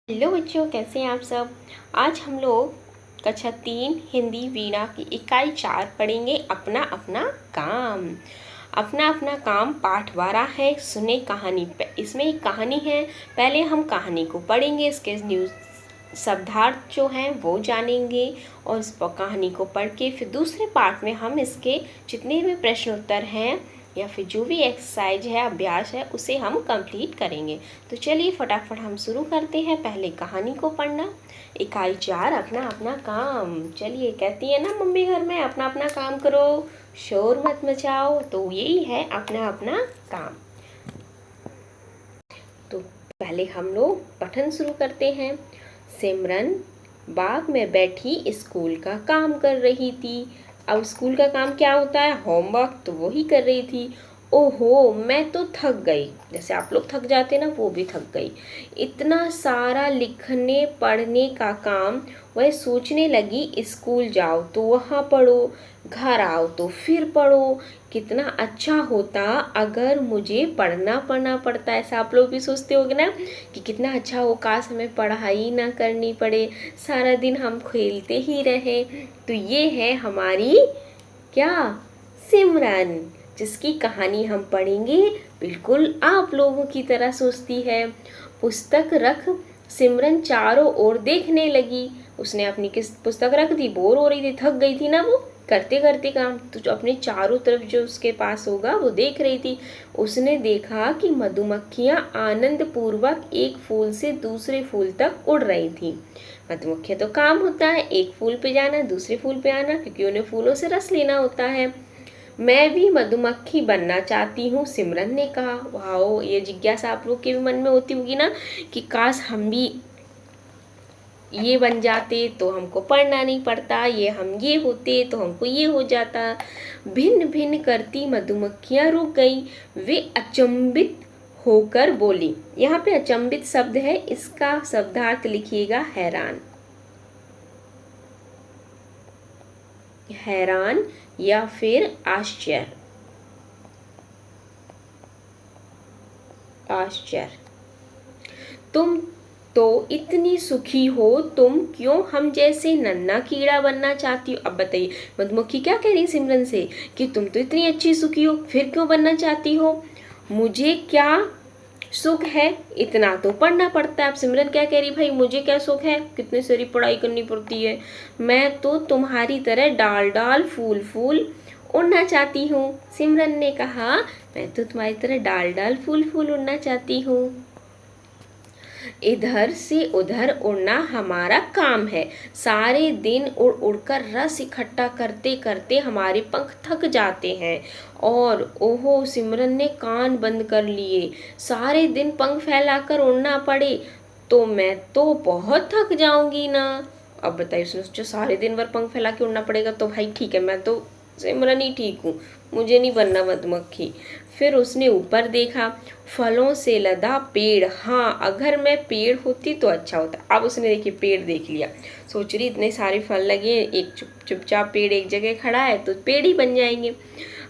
Hello बच्चों, कैसे हैं आप सब। आज हम लोग कक्षा 3 हिंदी वीणा की इकाई 4 पढ़ेंगे। अपना अपना काम। अपना अपना काम पाठ 12 है। सुने कहानी। इसमें एक कहानी है। पहले हम कहानी को पढ़ेंगे, इसके न्यूज़ शब्दार्थ जो हैं वो जानेंगे और इस कहानी को पढ़ के फिर दूसरे पार्ट में हम इसके जितने भी प्रश्न उत्तर हैं या फिर जो भी एक्सरसाइज है, अभ्यास है, उसे हम कंप्लीट करेंगे। तो चलिए फटाफट हम शुरू करते हैं। पहले कहानी को पढ़ना। इकाई 4 अपना अपना काम। चलिए, कहती है ना मम्मी घर में, अपना अपना काम करो, शोर मत मचाओ। तो यही है अपना अपना काम। तो पहले हम लोग पठन शुरू करते हैं। सिमरन बाग में बैठी स्कूल का काम कर रही थी। अब स्कूल का काम क्या होता है? होमवर्क। तो वही कर रही थी। ओहो, मैं तो थक गई। जैसे आप लोग थक जाते ना, वो भी थक गई। इतना सारा लिखने पढ़ने का काम। वह सोचने लगी, स्कूल जाओ तो वहाँ पढ़ो, घर आओ तो फिर पढ़ो। कितना अच्छा होता अगर मुझे पढ़ना पड़ता। ऐसा आप लोग भी सोचते होगे ना कि कितना अच्छा हो, काश हमें पढ़ाई ना करनी पड़े, सारा दिन हम खेलते ही रहे। तो ये है हमारी क्या, सिमरन, जिसकी कहानी हम पढ़ेंगे। बिल्कुल आप लोगों की तरह सोचती है। पुस्तक रख सिमरन चारों ओर देखने लगी। उसने अपनी किस पुस्तक रख दी, बोर हो रही थी, थक गई थी ना वो करते करते काम। तो जो अपने चारों तरफ जो उसके पास होगा वो देख रही थी। उसने देखा कि मधुमक्खियां आनंद पूर्वक एक फूल से दूसरे फूल तक उड़ रही थी। मधुमक्खियां तो काम होता है एक फूल पे जाना दूसरे फूल पे आना, क्योंकि उन्हें फूलों से रस लेना होता है। मैं भी मधुमक्खी बनना चाहती हूँ, सिमरन ने कहा। वाओ, ये जिज्ञासा आप लोग के भी मन में होती होगी ना कि काश हम भी ये बन जाते तो हमको पढ़ना नहीं पड़ता, ये होते तो हमको ये हो जाता। भिन्न भिन्न करती मधुमक्खियां रुक गई। वे अचंभित होकर बोली। यहाँ पे अचंभित शब्द है, इसका शब्दार्थ लिखिएगा हैरान। हैरान या फिर आश्चर्य। आश्चर्य। तुम तो इतनी सुखी हो, तुम क्यों हम जैसे नन्हा कीड़ा बनना चाहती हो? अब बताइए, मधुमक्खी क्या कह रही सिमरन से कि तुम तो इतनी अच्छी सुखी हो, फिर क्यों बनना चाहती हो? मुझे क्या सुख है, इतना तो पढ़ना पड़ता है। अब सिमरन क्या कह रही, भाई मुझे क्या सुख है, कितनी सारी पढ़ाई करनी पड़ती है। मैं तो तुम्हारी तरह डाल डाल फूल फूल उड़ना चाहती हूँ। सिमरन ने कहा, मैं तो तुम्हारी तरह डाल डाल फूल फूल उड़ना चाहती हूँ। इधर से उधर उड़ना हमारा काम है। सारे दिन उड़ उड़कर रस इकट्ठा करते करते हमारे पंख थक जाते हैं। और ओहो, सिमरन ने कान बंद कर लिए। सारे दिन पंख फैलाकर उड़ना पड़े तो मैं तो बहुत थक जाऊंगी ना। अब बताइए, सोचो सारे दिन भर पंख फैला के उड़ना पड़ेगा तो भाई ठीक है, मैं तो सिमरन ही ठीक हूँ, मुझे नहीं बनना मधुमक्खी। फिर उसने ऊपर देखा, फलों से लदा पेड़। हाँ, अगर मैं पेड़ होती तो अच्छा होता। अब उसने देखिए पेड़ देख लिया, सोच रही इतने सारे फल लगे, एक चुपचाप पेड़ एक जगह खड़ा है तो पेड़ ही बन जाएंगे।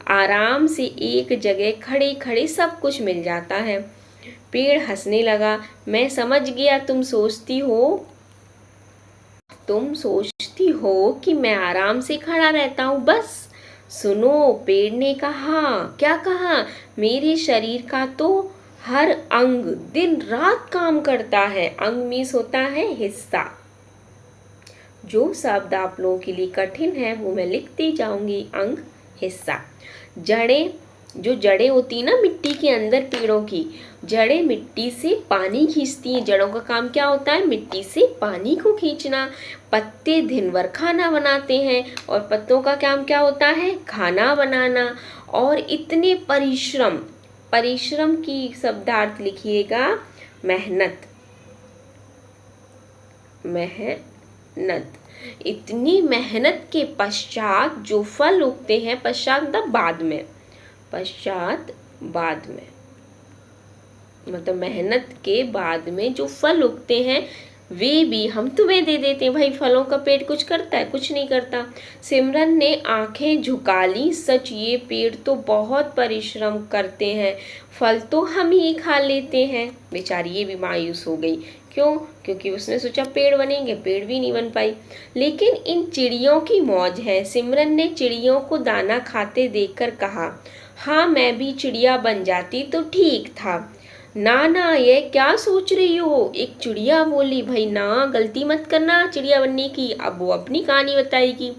आराम से एक जगह खड़े खड़े सब कुछ मिल जाता है। पेड़ हंसने लगा। मैं समझ गया, तुम सोचती हो कि मैं आराम से खड़ा रहता हूँ बस। सुनो, पेड़ ने कहा। क्या कहा? मेरे शरीर का तो हर अंग दिन रात काम करता है। अंग मीन्स होता है हिस्सा। जो शब्द आप लोगों के लिए कठिन है वो मैं लिखती जाऊंगी। अंग, हिस्सा। जड़ें, जो जड़ें होती ना मिट्टी के अंदर, पेड़ों की जड़ें मिट्टी से पानी खींचती हैं। जड़ों का काम क्या होता है? मिट्टी से पानी को खींचना। पत्ते दिन भर खाना बनाते हैं और पत्तों का काम क्या होता है? खाना बनाना। और इतने परिश्रम, परिश्रम की शब्दार्थ लिखिएगा मेहनत। मेहनत। इतनी मेहनत के पश्चात जो फल उगते हैं, पश्चात मतलब बाद में, पश्चात बाद में मतलब मेहनत के बाद में जो फल उगते हैं वे भी हम तुम्हें दे देते हैं। भाई फलों का पेड़ कुछ करता है? कुछ नहीं करता। सिमरन ने आंखें झुका ली। सच, ये पेड़ तो बहुत परिश्रम करते हैं, फल तो हम ही खा लेते हैं। बेचारी ये भी मायूस हो गई क्यों? क्योंकि उसने सोचा पेड़ बनेंगे, पेड़ भी नहीं बन पाई। लेकिन इन चिड़ियों की मौज है। सिमरन ने चिड़ियों को दाना खाते देखकर कहा, हाँ मैं भी चिड़िया बन जाती तो ठीक था। ना ना, ये क्या सोच रही हो? एक चिड़िया बोली। भाई ना, गलती मत करना चिड़िया बनने की। अब वो अपनी कहानी बताएगी।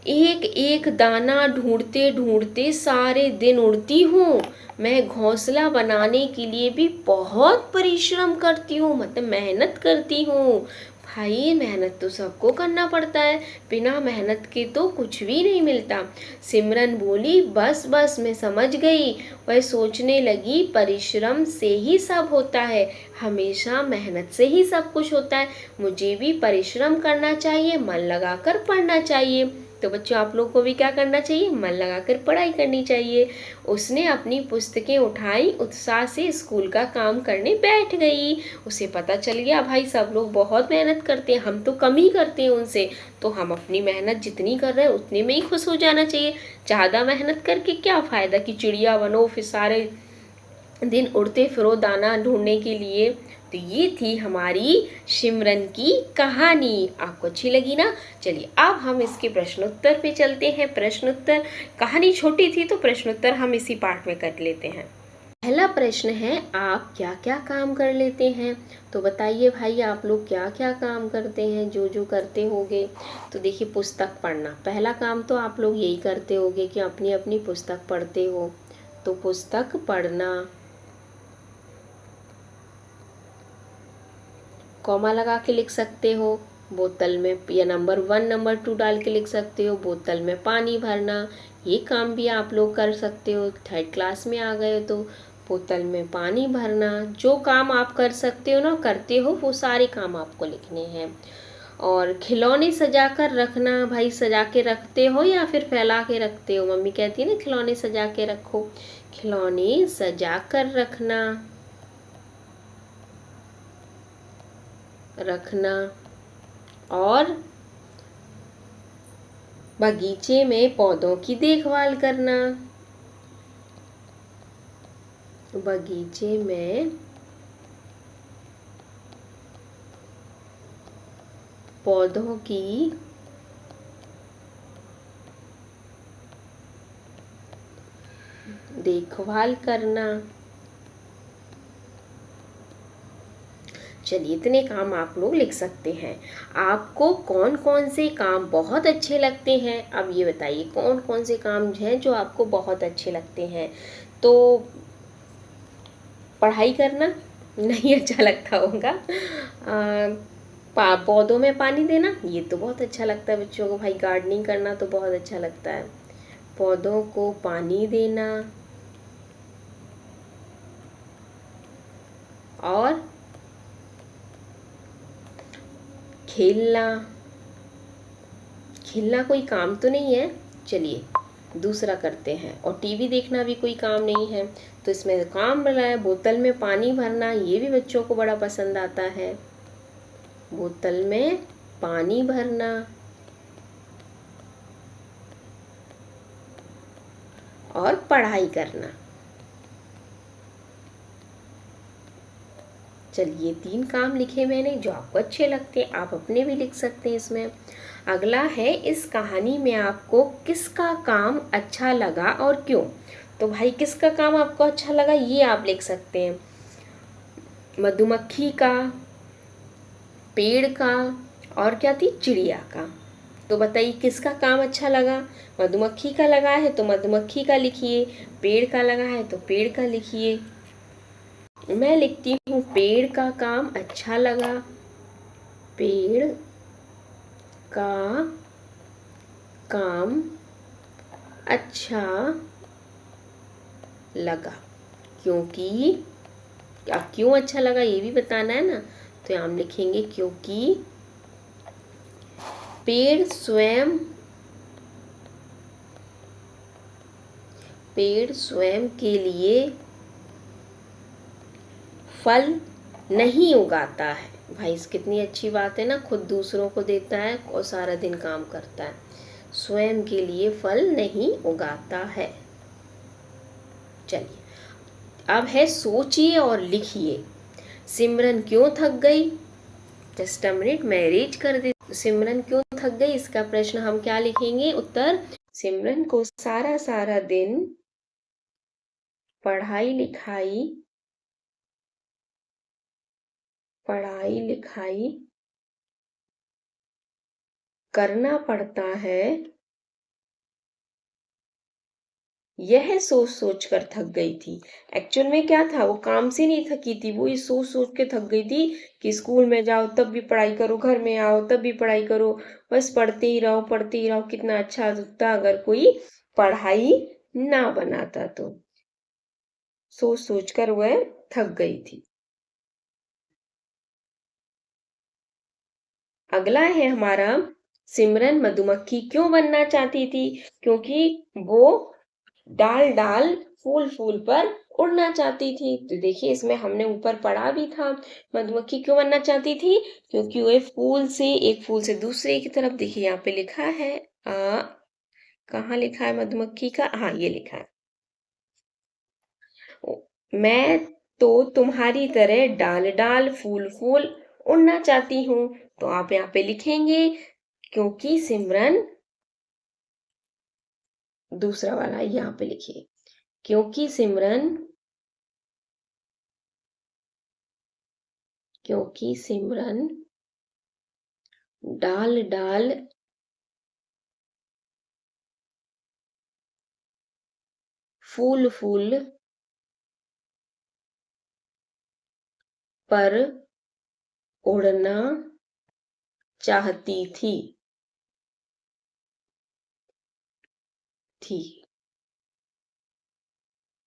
एक एक दाना ढूंढते ढूंढते सारे दिन उड़ती हूँ। मैं घोंसला बनाने के लिए भी बहुत परिश्रम करती हूँ, मतलब मेहनत करती हूँ। भाई मेहनत तो सबको करना पड़ता है, बिना मेहनत के तो कुछ भी नहीं मिलता। सिमरन बोली, बस बस मैं समझ गई। वह सोचने लगी, परिश्रम से ही सब होता है, हमेशा मेहनत से ही सब कुछ होता है। मुझे भी परिश्रम करना चाहिए, मन लगाकर पढ़ना चाहिए। तो बच्चों, आप लोग को भी क्या करना चाहिए? मन लगाकर पढ़ाई करनी चाहिए। उसने अपनी पुस्तकें उठाई, उत्साह से स्कूल का काम करने बैठ गई। उसे पता चल गया भाई सब लोग बहुत मेहनत करते हैं, हम तो कम ही करते हैं उनसे, तो हम अपनी मेहनत जितनी कर रहे हैं उतने में ही खुश हो जाना चाहिए। ज़्यादा मेहनत करके क्या फ़ायदा कि चिड़िया बनो फिर सारे दिन उड़ते फिरो दाना ढूंढने के लिए। तो ये थी हमारी सिमरन की कहानी। आपको अच्छी लगी ना? चलिए अब हम इसके प्रश्नोत्तर पे चलते हैं। प्रश्नोत्तर, कहानी छोटी थी तो प्रश्नोत्तर हम इसी पार्ट में कर लेते हैं। पहला प्रश्न है, आप क्या क्या काम कर लेते हैं? तो बताइए भाई, आप लोग क्या क्या काम करते हैं जो जो करते होगे? तो देखिए, पुस्तक पढ़ना पहला काम, तो आप लोग यही करते होगे कि अपनी अपनी पुस्तक पढ़ते हो। तो पुस्तक पढ़ना, कॉमा लगा के लिख सकते हो। बोतल में, या नंबर 1 नंबर 2 डाल के लिख सकते हो। बोतल में पानी भरना, ये काम भी आप लोग कर सकते हो। 3rd क्लास में आ गए हो तो बोतल में पानी भरना, जो काम आप कर सकते हो ना, करते हो, वो सारे काम आपको लिखने हैं। और खिलौने सजा कर रखना, भाई सजा के रखते हो या फिर फैला के रखते हो? मम्मी कहती है ना खिलौने सजा के रखो। खिलौने सजा कर रखना। और बगीचे में पौधों की देखभाल करना। बगीचे में पौधों की देखभाल करना। चलिए, इतने काम आप लोग लिख सकते हैं। आपको कौन कौन से काम बहुत अच्छे लगते हैं? अब ये बताइए, कौन कौन से काम हैं जो आपको बहुत अच्छे लगते हैं? तो पढ़ाई करना नहीं अच्छा लगता होगा। पौधों में पानी देना, ये तो बहुत अच्छा लगता है बच्चों को। भाई गार्डनिंग करना तो बहुत अच्छा लगता है। पौधों को पानी देना और खेलना। खेलना कोई काम तो नहीं है। चलिए दूसरा करते हैं। और टीवी देखना भी कोई काम नहीं है, तो इसमें काम बड़ा है। बोतल में पानी भरना, ये भी बच्चों को बड़ा पसंद आता है। बोतल में पानी भरना और पढ़ाई करना। चलिए 3 काम लिखे मैंने जो आपको अच्छे लगते हैं, आप अपने भी लिख सकते हैं इसमें। अगला है, इस कहानी में आपको किसका काम अच्छा लगा और क्यों? तो भाई किसका काम आपको अच्छा लगा ये आप लिख सकते हैं। मधुमक्खी का, पेड़ का, और क्या थी, चिड़िया का। तो बताइए किसका काम अच्छा लगा? मधुमक्खी का लगा है तो मधुमक्खी का लिखिए, पेड़ का लगा है तो पेड़ का लिखिए। मैं लिखती हूँ, पेड़ का काम अच्छा लगा। पेड़ का काम अच्छा लगा, क्योंकि, अब क्यों अच्छा लगा ये भी बताना है ना, तो हम लिखेंगे क्योंकि पेड़ स्वयं के लिए फल नहीं उगाता है। भाई इस कितनी अच्छी बात है ना, खुद दूसरों को देता है और सारा दिन काम करता है। स्वयं के लिए फल नहीं उगाता है। चलिए अब है, सोचिए और लिखिए। सिमरन क्यों थक गई? जस्ट अ मिनट, मैं अरेंज कर देती। सिमरन क्यों थक गई, इसका प्रश्न हम क्या लिखेंगे? उत्तर, सिमरन को सारा सारा दिन पढ़ाई लिखाई करना पड़ता है, यह सोच सोच कर थक गई थी। एक्चुअल में क्या था, वो काम से नहीं थकी थी, वो ये सोच सोच के थक गई थी कि स्कूल में जाओ तब भी पढ़ाई करो, घर में आओ तब भी पढ़ाई करो, बस पढ़ते ही रहो पढ़ते ही रहो। कितना अच्छा होता अगर कोई पढ़ाई ना बनाता तो। सोच सोच कर वह थक गई थी। अगला है हमारा, सिमरन मधुमक्खी क्यों बनना चाहती थी? क्योंकि वो डाल डाल फूल फूल पर उड़ना चाहती थी। तो देखिए इसमें हमने ऊपर पढ़ा भी था, मधुमक्खी क्यों बनना चाहती थी? क्योंकि वह एक फूल से दूसरे की तरफ, देखिए यहाँ पे लिखा है, कहाँ लिखा है मधुमक्खी का? हाँ, ये लिखा है, मैं तो तुम्हारी तरह डाल डाल फूल फूल उड़ना चाहती हूँ। तो आप यहाँ पे लिखेंगे, क्योंकि सिमरन, दूसरा वाला यहाँ पे लिखिए, क्योंकि सिमरन डाल डाल फूल फूल पर उड़ना चाहती थी।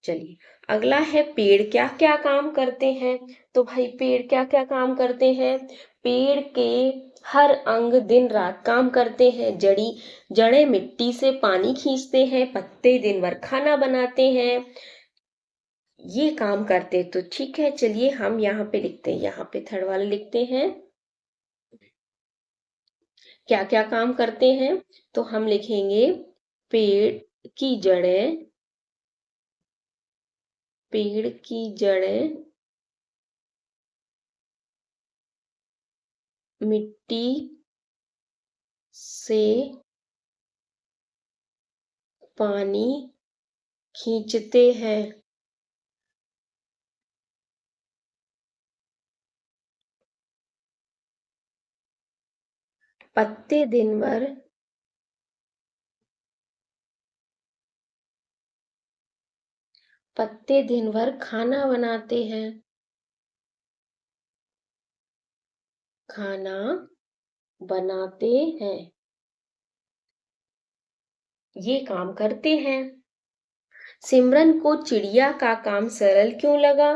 चलिए, अगला है, पेड़ क्या क्या काम करते हैं? तो भाई पेड़ क्या क्या काम करते हैं? पेड़ के हर अंग दिन रात काम करते हैं। जड़ें मिट्टी से पानी खींचते हैं, पत्ते दिन भर खाना बनाते हैं, ये काम करते। तो ठीक है, चलिए हम यहाँ पे लिखते हैं, यहाँ पे थर्ड वाला लिखते हैं, क्या क्या काम करते हैं? तो हम लिखेंगे, पेड़ की जड़ें पेड़ की जड़ें मिट्टी से पानी खींचते हैं। पत्ते दिन भर खाना बनाते हैं। खाना बनाते हैं, ये काम करते हैं। सिमरन को चिड़िया का काम सरल क्यों लगा?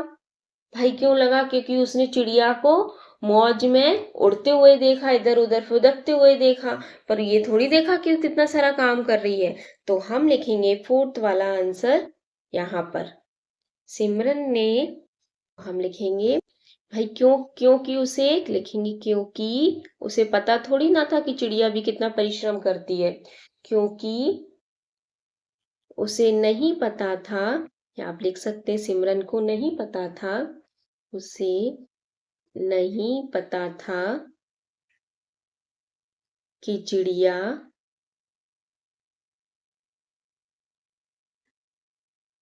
भाई क्यों लगा? क्योंकि उसने चिड़िया को मौज में उड़ते हुए देखा, इधर उधर फुदकते हुए देखा, पर ये थोड़ी देखा कि कितना सारा काम कर रही है। तो हम लिखेंगे फोर्थ वाला आंसर यहाँ पर, सिमरन ने, हम लिखेंगे भाई क्योंकि उसे लिखेंगे, क्योंकि उसे पता थोड़ी ना था कि चिड़िया भी कितना परिश्रम करती है। क्योंकि उसे नहीं पता था, या आप लिख सकते हैं, सिमरन को नहीं पता था, उसे नहीं पता था कि चिड़िया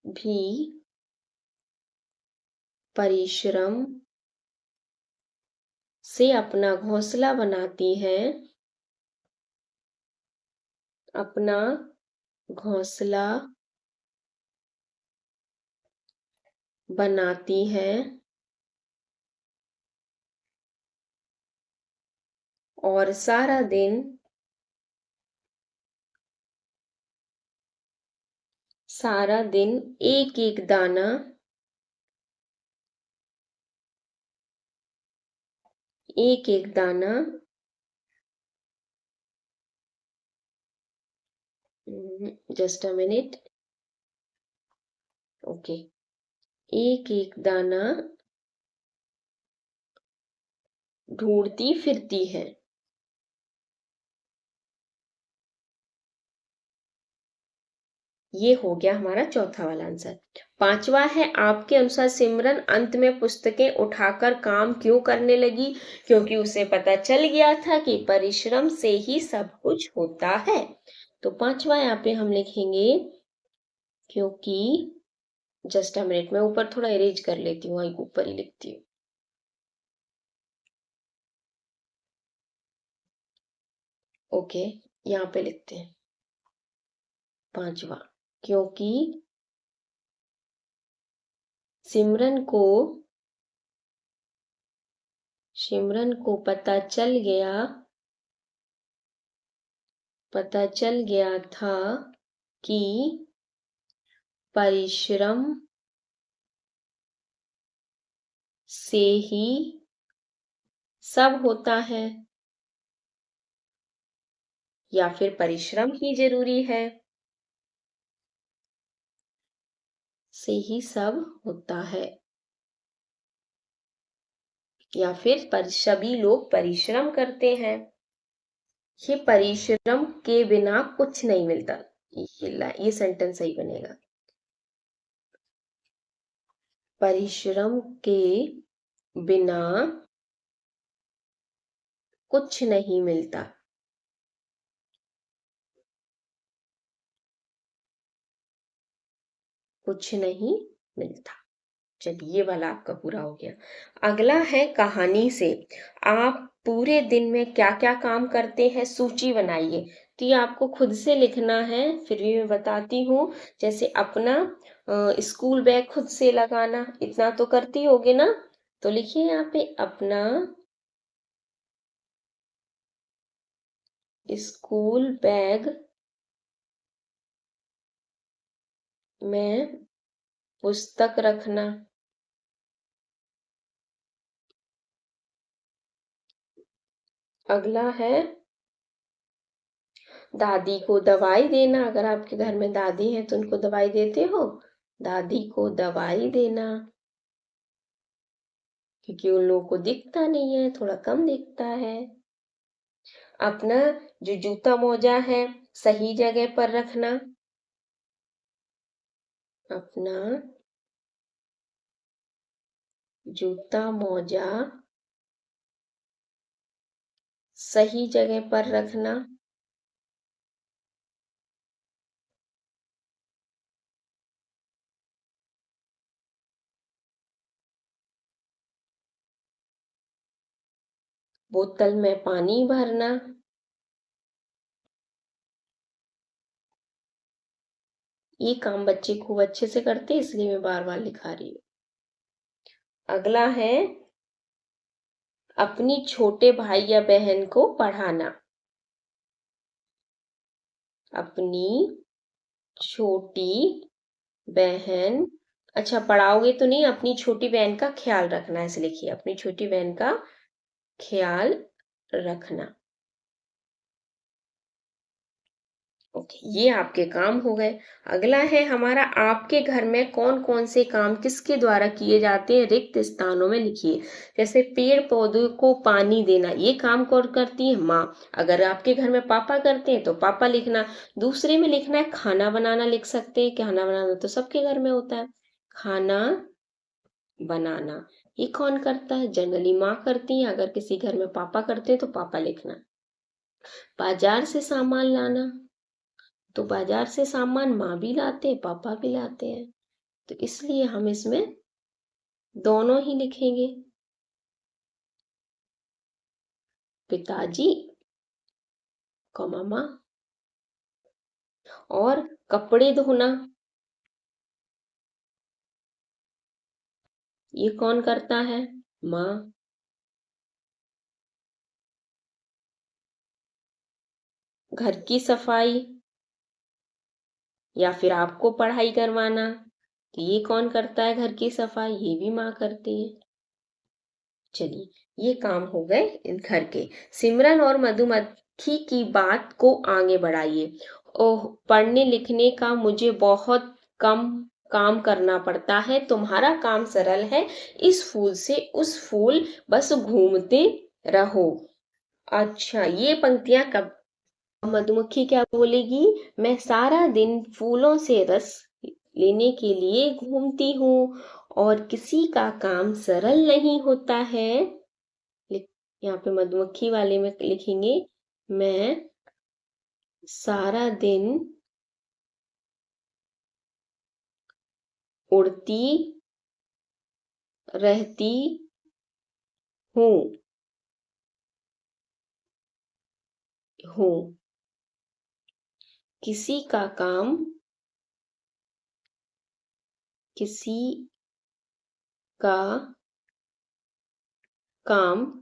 भी परिश्रम से अपना घोंसला बनाती है, अपना घोंसला बनाती है, और सारा दिन एक एक दाना जस्ट अ मिनट, ओके, एक एक दाना ढूंढती फिरती है। ये हो गया हमारा चौथा वाला आंसर। पांचवा है, आपके अनुसार सिमरन अंत में पुस्तकें उठाकर काम क्यों करने लगी? क्योंकि उसे पता चल गया था कि परिश्रम से ही सब कुछ होता है। तो पांचवा यहाँ पे हम लिखेंगे क्योंकि, जस्ट अ मिनट, मैं ऊपर थोड़ा इरेज कर लेती हूँ, ऊपर ही लिखती हूँ। ओके, यहाँ पे लिखते हैं पांचवा, क्योंकि सिमरन को पता चल गया था कि परिश्रम से ही सब होता है, या फिर परिश्रम ही जरूरी है, से ही सब होता है, या फिर सभी लोग परिश्रम करते हैं। ये परिश्रम के बिना कुछ नहीं मिलता। ये सेंटेंस सही बनेगा। परिश्रम के बिना कुछ नहीं मिलता। कुछ नहीं मिलता। चलिए, ये वाला आपका पूरा हो गया। अगला है कहानी से। आप पूरे दिन में क्या क्या काम करते हैं, सूची बनाइए। तो ये आपको खुद से लिखना है, फिर भी मैं बताती हूँ। जैसे अपना स्कूल बैग खुद से लगाना, इतना तो करती होगे ना। तो लिखिए यहाँ पे, अपना स्कूल बैग में पुस्तक रखना। अगला है दादी को दवाई देना। अगर आपके घर में दादी है तो उनको दवाई देते हो, दादी को दवाई देना, क्योंकि उन लोगों को दिखता नहीं है, थोड़ा कम दिखता है। अपना जो जूता मोजा है सही जगह पर रखना। अपना जूता मोजा सही जगह पर रखना। बोतल में पानी भरना। ये काम बच्चे खूब अच्छे से करते हैं, इसलिए मैं बार बार लिखा रही हूँ। अगला है अपनी छोटे भाई या बहन को पढ़ाना। अपनी छोटी बहन, अच्छा पढ़ाओगे तो नहीं, अपनी छोटी बहन का ख्याल रखना, ऐसे लिखिए, अपनी छोटी बहन का ख्याल रखना। ओके, ये आपके काम हो गए। अगला है हमारा, आपके घर में कौन कौन से काम किसके द्वारा किए जाते हैं, रिक्त स्थानों में लिखिए। जैसे पेड़ पौधों को पानी देना, ये काम कौन करती है, माँ। अगर आपके घर में पापा करते हैं तो पापा लिखना। दूसरे में लिखना है खाना बनाना, लिख सकते हैं, खाना बनाना तो सबके घर में होता है। खाना बनाना ये कौन करता है, जनरली माँ करती है। अगर किसी घर में पापा करते हैं तो पापा लिखना। बाजार से सामान लाना, तो बाजार से सामान माँ भी लाते हैं, पापा भी लाते हैं, तो इसलिए हम इसमें दोनों ही लिखेंगे। पिताजी माँ। और कपड़े धोना, ये कौन करता है, माँ। घर की सफाई या फिर आपको पढ़ाई करवाना, तो ये कौन करता है, घर की सफाई, ये भी माँ करती है। चलिए, ये काम हो गए इन घर के। सिमरन और मधुमक्खी की बात को आगे बढ़ाइए। ओह, पढ़ने लिखने का मुझे बहुत कम काम करना पड़ता है, तुम्हारा काम सरल है, इस फूल से उस फूल बस घूमते रहो। अच्छा, ये पंक्तियां कब मधुमक्खी क्या बोलेगी, मैं सारा दिन फूलों से रस लेने के लिए घूमती हूँ और किसी का काम सरल नहीं होता है। यहाँ पे मधुमक्खी वाले में लिखेंगे, मैं सारा दिन उड़ती रहती हूँ हूँ किसी का काम किसी का काम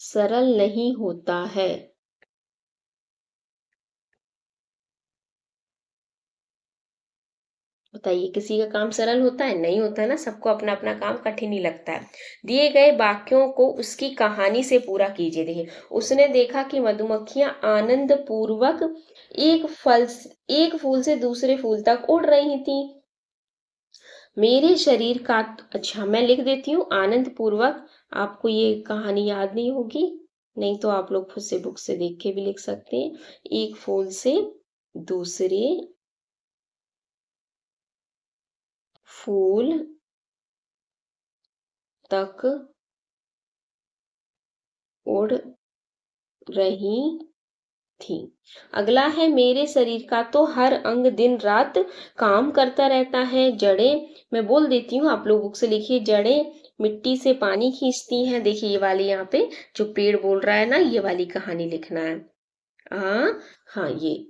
सरल नहीं होता है। बताइए, किसी का काम सरल होता है? नहीं होता है ना, सबको अपना अपना काम कठिन ही लगता है। दिए गए वाक्यों को उसकी कहानी से पूरा कीजिए। देखिए, उसने देखा कि मधुमक्खियां आनंद पूर्वक एक फल एक फूल से दूसरे फूल तक उड़ रही थी। मेरे शरीर का, अच्छा मैं लिख देती हूँ आनंद पूर्वक। आपको ये कहानी याद नहीं होगी, नहीं तो आप लोग खुद से बुक से देख के भी लिख सकते हैं। एक फूल से दूसरे फूल तक उड़ रही थी। अगला है, मेरे शरीर का तो हर अंग दिन रात काम करता रहता है। जड़ें, मैं बोल देती हूँ, आप लोग बुक से लिखिए। जड़ें मिट्टी से पानी खींचती हैं। देखिए ये वाली, यहाँ पे जो पेड़ बोल रहा है ना, ये वाली कहानी लिखना है। हाँ हाँ, ये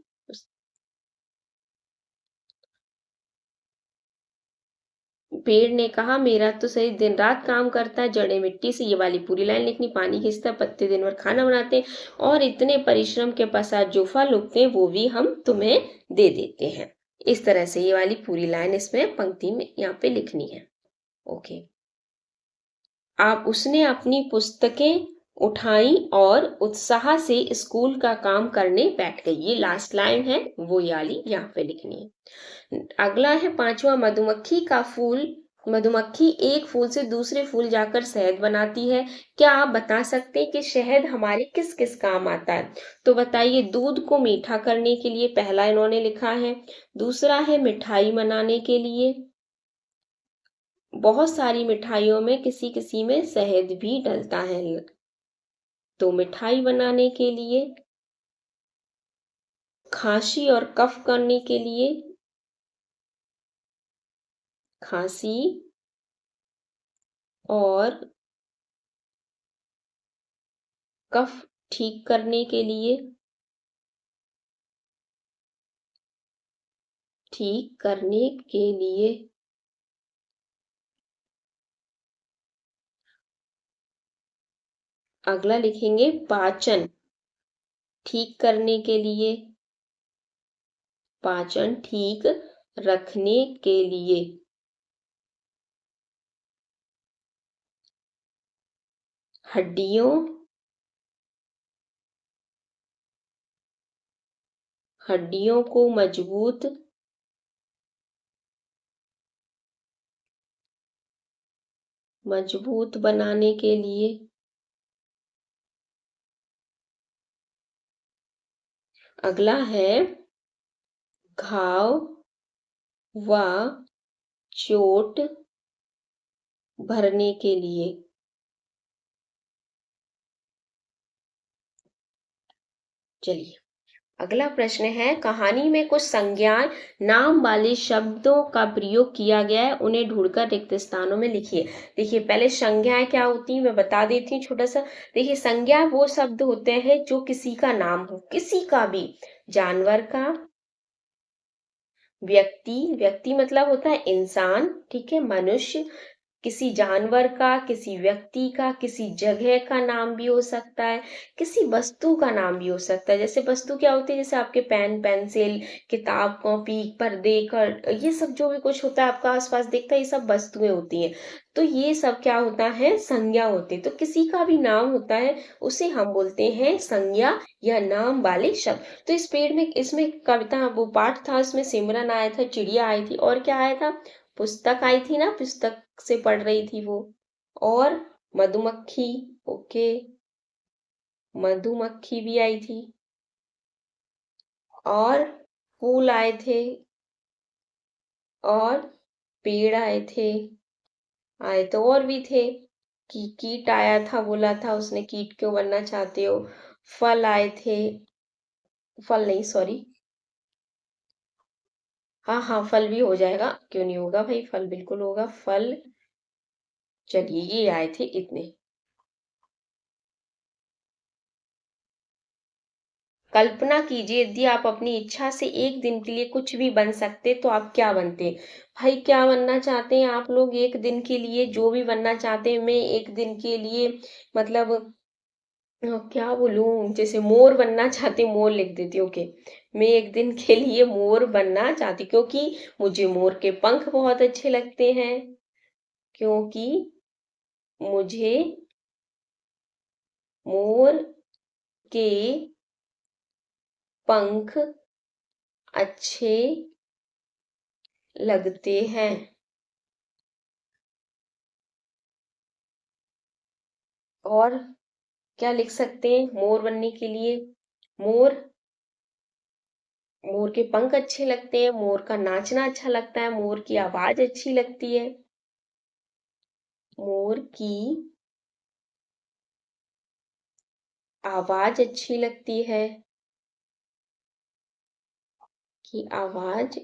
पेड़ ने कहा, मेरा तो शरीर दिन रात काम करता है। जड़ें मिट्टी से, ये वाली पूरी लाइन लिखनी। पानी खींचता है, पत्ते दिन भर खाना बनाते हैं, और इतने परिश्रम के पश्चात जो फल उगते हैं वो भी हम तुम्हें दे देते हैं। इस तरह से ये वाली पूरी लाइन इसमें पंक्ति में यहाँ पे लिखनी है। ओके। आप उसने अपनी पुस्तकें उठाई और उत्साह से स्कूल का काम करने बैठ गई। ये लास्ट लाइन है, वो वाली यहाँ पे लिखनी है। अगला है पांचवा, मधुमक्खी एक फूल से दूसरे फूल जाकर शहद बनाती है। क्या आप बता सकते हैं कि शहद हमारे किस किस काम आता है? तो बताइए, दूध को मीठा करने के लिए पहला इन्होंने लिखा है। दूसरा है मिठाई बनाने के लिए, बहुत सारी मिठाइयों में किसी किसी में शहद भी डलता है। तो मिठाई बनाने के लिए, खांसी और कफ करने के लिए, खांसी और कफ ठीक करने के लिए, ठीक करने के लिए अगला लिखेंगे पाचन, ठीक करने के लिए, पाचन ठीक रखने के लिए, हड्डियों हड्डियों को मजबूत बनाने के लिए, अगला है घाव व चोट भरने के लिए। चलिए, अगला प्रश्न है, कहानी में कुछ संज्ञाएं नाम वाले शब्दों का प्रयोग किया गया है, उन्हें ढूंढकर रिक्त स्थानों में लिखिए। देखिए, पहले संज्ञाएं क्या होती हैं मैं बता देती हूँ छोटा सा। देखिए, संज्ञा वो शब्द होते हैं जो किसी का नाम हो, किसी का भी, जानवर का, व्यक्ति मतलब होता है इंसान, ठीक है, मनुष्य, किसी जानवर का, किसी व्यक्ति का, किसी जगह का नाम भी हो सकता है, किसी वस्तु का नाम भी हो सकता है। जैसे वस्तु क्या होती है, जैसे आपके पेन पेंसिल, किताब कॉपी, पर्दे का, ये सब जो भी कुछ होता है आपका आसपास दिखता है, ये सब वस्तुएं होती हैं। तो ये सब क्या होता है, संज्ञा होती है। तो किसी का भी नाम होता है, उसे हम बोलते हैं संज्ञा या नाम वाले शब्द। तो इस पेड़ में, इसमें कविता वो पाठ था, इसमें सिमरन आया था, चिड़िया आई थी, और क्या आया था, पुस्तक आई थी ना, पुस्तक से पढ़ रही थी वो, और मधुमक्खी, ओके, मधुमक्खी भी आई थी। और फूल आए थे, और पेड़ आए थे, आए तो और भी थे कि कीट आया था, बोला था उसने कीट क्यों बनना चाहते हो। फल आए थे, फल नहीं सॉरी, हाँ हाँ फल भी हो जाएगा, क्यों नहीं होगा भाई, फल बिल्कुल होगा, फल। चलिए ये आए थे इतने। कल्पना कीजिए यदि आप अपनी इच्छा से एक दिन के लिए कुछ भी बन सकते तो आप क्या बनते। भाई क्या बनना चाहते हैं आप लोग एक दिन के लिए, जो भी बनना चाहते हैं। मैं एक दिन के लिए मतलब क्या बोलूं, जैसे मोर बनना चाहती, मोर लिख देती ओके। मैं एक दिन के लिए मोर बनना चाहती, क्योंकि मुझे मोर के पंख बहुत अच्छे लगते हैं, क्योंकि मुझे मोर के पंख अच्छे लगते हैं। और क्या लिख सकते हैं मोर बनने के लिए। मोर, मोर के पंख अच्छे लगते हैं, मोर का नाचना अच्छा लगता है, मोर की आवाज अच्छी लगती है, मोर की आवाज अच्छी लगती है, की आवाज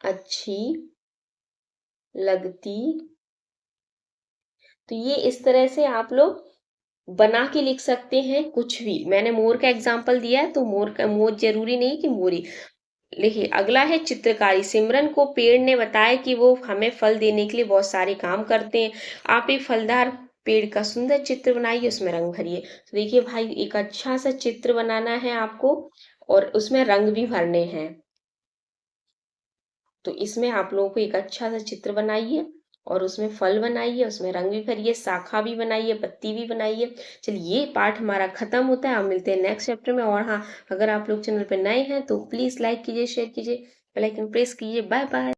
अच्छी लगती। तो ये इस तरह से आप लोग बना के लिख सकते हैं कुछ भी। मैंने मोर का एग्जाम्पल दिया है तो मोर का, मोर जरूरी नहीं कि मोरी। देखिए अगला है चित्रकारी। सिमरन को पेड़ ने बताया कि वो हमें फल देने के लिए बहुत सारे काम करते हैं। आप एक फलदार पेड़ का सुंदर चित्र बनाइए, उसमें रंग भरिए। तो देखिए भाई एक अच्छा सा चित्र बनाना है आपको, और उसमें रंग भी भरने हैं। तो इसमें आप लोगों को एक अच्छा सा चित्र बनाइए, और उसमें फल बनाइए, उसमें रंग भी भरिए, शाखा भी बनाइए, पत्ती भी बनाइए। चलिए ये पार्ट हमारा खत्म होता है, हम मिलते हैं नेक्स्ट चैप्टर में। और हाँ, अगर आप लोग चैनल पर नए हैं तो प्लीज लाइक कीजिए, शेयर कीजिए, बेल आइकन प्रेस कीजिए। Bye bye.